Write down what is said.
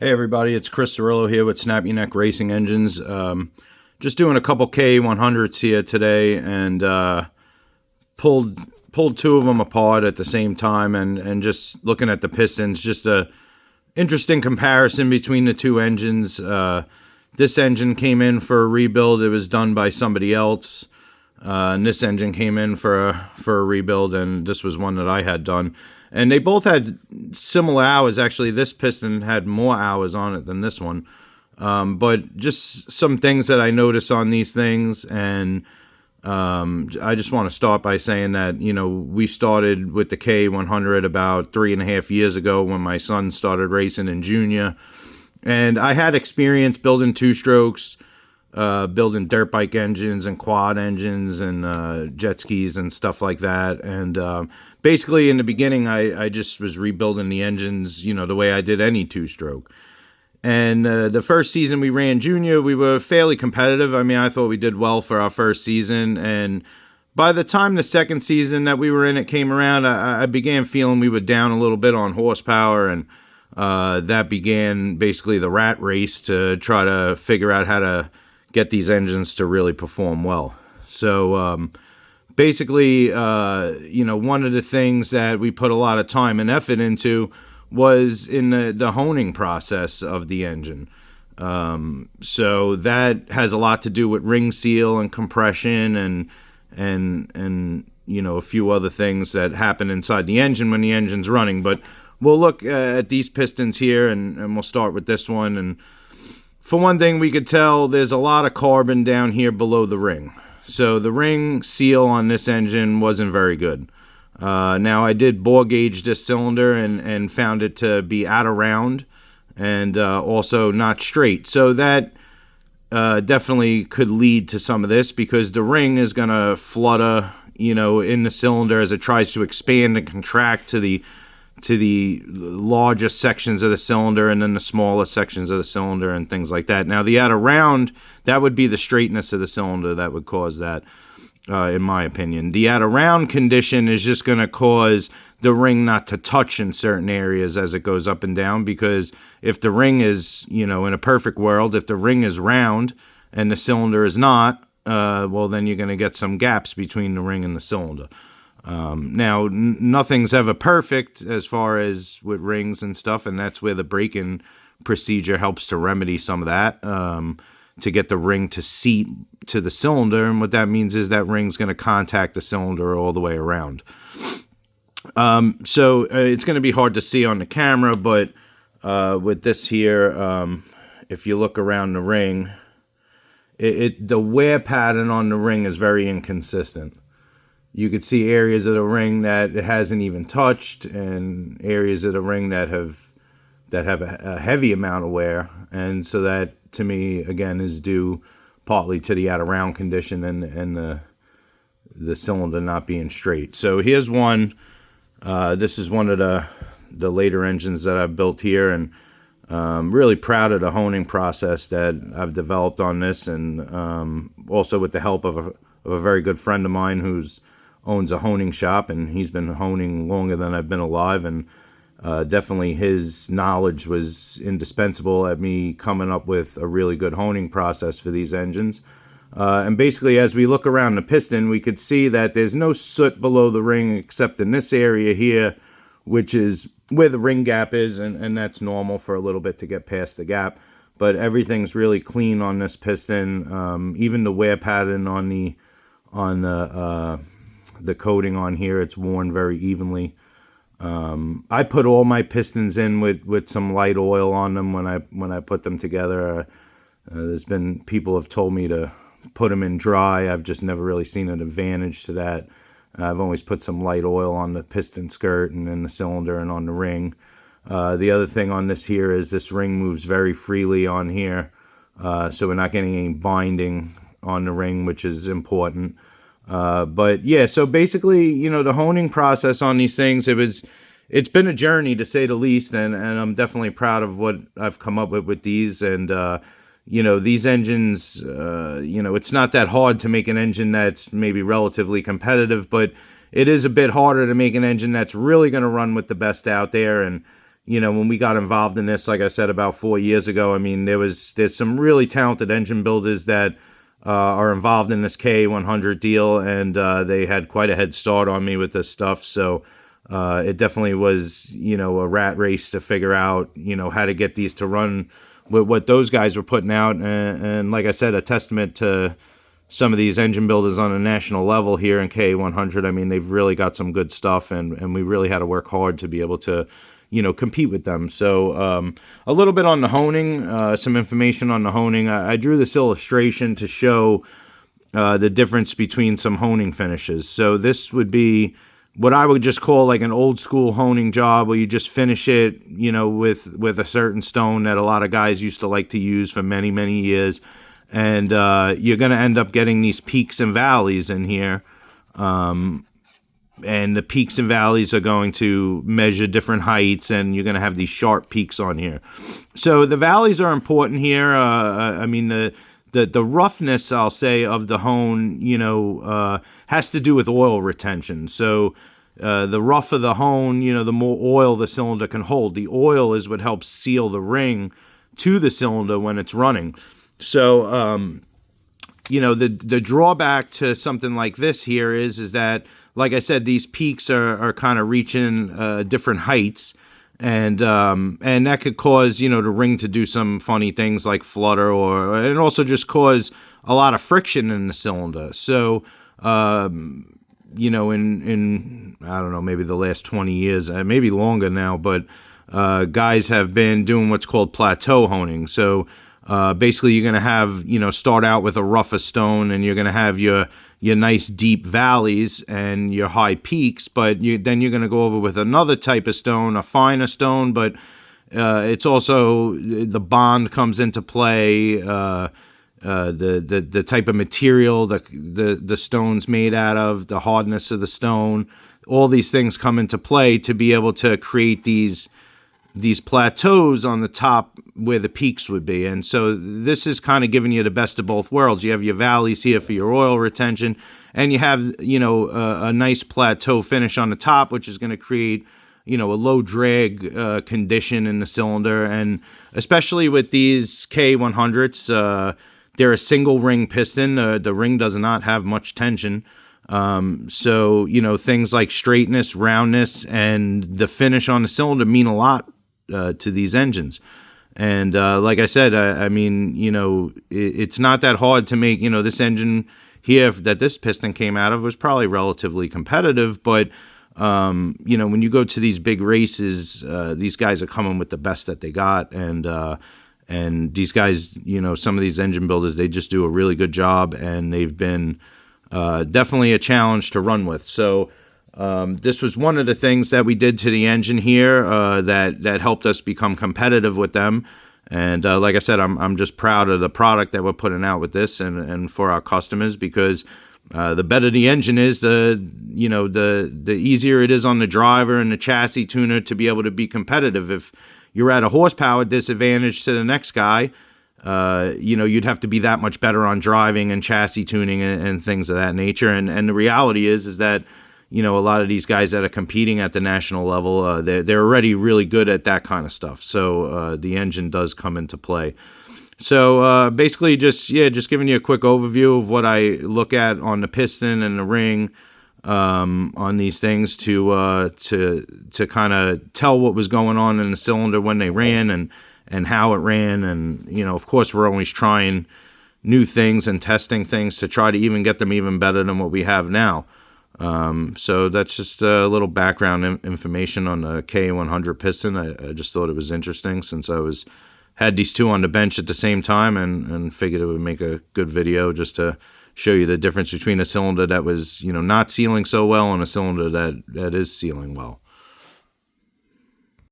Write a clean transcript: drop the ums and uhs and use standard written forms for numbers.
Hey everybody, it's Chris Cirillo here with Snap Your Neck Racing Engines. Just doing a couple K100s here today, and pulled two of them apart at the same time, and just looking at the pistons. Just a interesting comparison between the two engines. This engine came in for a rebuild; it was done by somebody else. And this engine came in for a rebuild, and this was one that I had done. And they both had similar hours. Actually, this piston had more hours on it than this one. But just some things that I noticed on these things. And I just want to start by saying that, we started with the K100 about 3.5 years ago when my son started racing in junior. And I had experience building two-strokes, building dirt bike engines and quad engines and jet skis and stuff like that. And basically, in the beginning, I just was rebuilding the engines, the way I did any two-stroke. And the first season we ran junior, we were fairly competitive. I mean, I thought we did well for our first season. And by the time the second season that we were in it came around, I began feeling we were down a little bit on horsepower. And that began basically the rat race to try to figure out how to get these engines to really perform well. So basically, one of the things that we put a lot of time and effort into was in the honing process of the engine. So that has a lot to do with ring seal and compression and a few other things that happen inside the engine when the engine's running. But we'll look at these pistons here, and we'll start with this one. And for one thing, we could tell there's a lot of carbon down here below the ring. So the ring seal on this engine wasn't very good. Now I did bore gauge this cylinder and found it to be out of round and also not straight. So that definitely could lead to some of this, because the ring is going to flutter, in the cylinder as it tries to expand and contract to the larger sections of the cylinder and then the smaller sections of the cylinder and things like that. Now, the out of round, that would be the straightness of the cylinder that would cause that, in my opinion. The out of round condition is just going to cause the ring not to touch in certain areas as it goes up and down, because if the ring is, in a perfect world, if the ring is round and the cylinder is not, well, then you're going to get some gaps between the ring and the cylinder. Now, nothing's ever perfect as far as with rings and stuff, and that's where the braking procedure helps to remedy some of that, to get the ring to seat to the cylinder. And what that means is that ring's going to contact the cylinder all the way around. So it's going to be hard to see on the camera, but with this here, if you look around the ring, the wear pattern on the ring is very inconsistent. You could see areas of the ring that it hasn't even touched, and areas of the ring that have a heavy amount of wear. And so that, to me, again, is due partly to the out of round condition and the cylinder not being straight. So here's one. This is one of the later engines that I've built here, and really proud of the honing process that I've developed on this, and also with the help of a very good friend of mine who's owns a honing shop, and he's been honing longer than I've been alive, and definitely his knowledge was indispensable at me coming up with a really good honing process for these engines. And basically, as we look around the piston, we could see that there's no soot below the ring except in this area here, which is where the ring gap is, and that's normal for a little bit to get past the gap. But everything's really clean on this piston. Even the wear pattern on the coating on here, it's worn very evenly. I put all my pistons in with some light oil on them when I put them together. There's been people have told me to put them in dry. I've just never really seen an advantage to that. I've always put some light oil on the piston skirt and in the cylinder and on the ring. The other thing on this here is this ring moves very freely on here, so we're not getting any binding on the ring, which is important. But yeah, so basically, the honing process on these things, it's been a journey to say the least, and I'm definitely proud of what I've come up with these. And these engines, it's not that hard to make an engine that's maybe relatively competitive, but it is a bit harder to make an engine that's really going to run with the best out there. And when we got involved in this, like I said, about 4 years ago, I mean, there's some really talented engine builders that are involved in this K100 deal, and they had quite a head start on me with this stuff. So it definitely was, a rat race to figure out, how to get these to run with what those guys were putting out. And like I said, a testament to some of these engine builders on a national level here in K100. I mean, they've really got some good stuff, and we really had to work hard to be able to, compete with them. So a little bit on the honing, some information on the honing. I drew this illustration to show the difference between some honing finishes. So this would be what I would just call like an old school honing job, where you just finish it, with a certain stone that a lot of guys used to like to use for many, many years. And you're going to end up getting these peaks and valleys in here. And the peaks and valleys are going to measure different heights, and you're going to have these sharp peaks on here. So the valleys are important here. I mean, the roughness, I'll say, of the hone, has to do with oil retention. So the rougher the hone, the more oil the cylinder can hold. The oil is what helps seal the ring to the cylinder when it's running. So, the drawback to something like this here is that, like I said, these peaks are kind of reaching different heights, and that could cause, the ring to do some funny things like flutter, and also just cause a lot of friction in the cylinder. So, in I don't know, maybe the last 20 years, maybe longer now, but guys have been doing what's called plateau honing. So basically, you're going to have, start out with a rougher stone, and you're going to have your nice deep valleys and your high peaks, but then you're going to go over with another type of stone, a finer stone, but it's also, the bond comes into play, the type of material the stone's made out of, the hardness of the stone. All these things come into play to be able to create these plateaus on the top where the peaks would be. And so this is kind of giving you the best of both worlds. You have your valleys here for your oil retention, and you have, a nice plateau finish on the top, which is going to create, a low drag condition in the cylinder. And especially with these K100s, they're a single ring piston. The ring does not have much tension. So, things like straightness, roundness, and the finish on the cylinder mean a lot to these engines. And like I said, I mean, it's not that hard to make, this engine here that this piston came out of was probably relatively competitive. But, when you go to these big races, these guys are coming with the best that they got. And these guys, some of these engine builders, they just do a really good job, and they've been definitely a challenge to run with. So this was one of the things that we did to the engine here that helped us become competitive with them. And like I said, I'm just proud of the product that we're putting out with this and for our customers, because the better the engine is, the easier it is on the driver and the chassis tuner to be able to be competitive. If you're at a horsepower disadvantage to the next guy, you'd have to be that much better on driving and chassis tuning and things of that nature. And the reality is that, a lot of these guys that are competing at the national level, they're already really good at that kind of stuff. So the engine does come into play. So basically just giving you a quick overview of what I look at on the piston and the ring, on these things to kind of tell what was going on in the cylinder when they ran and how it ran. And, of course, we're always trying new things and testing things to try to even get them even better than what we have now. So that's just a little background information on the K100 piston. I just thought it was interesting, since I had these two on the bench at the same time, and figured it would make a good video just to show you the difference between a cylinder that was, not sealing so well and a cylinder that is sealing well.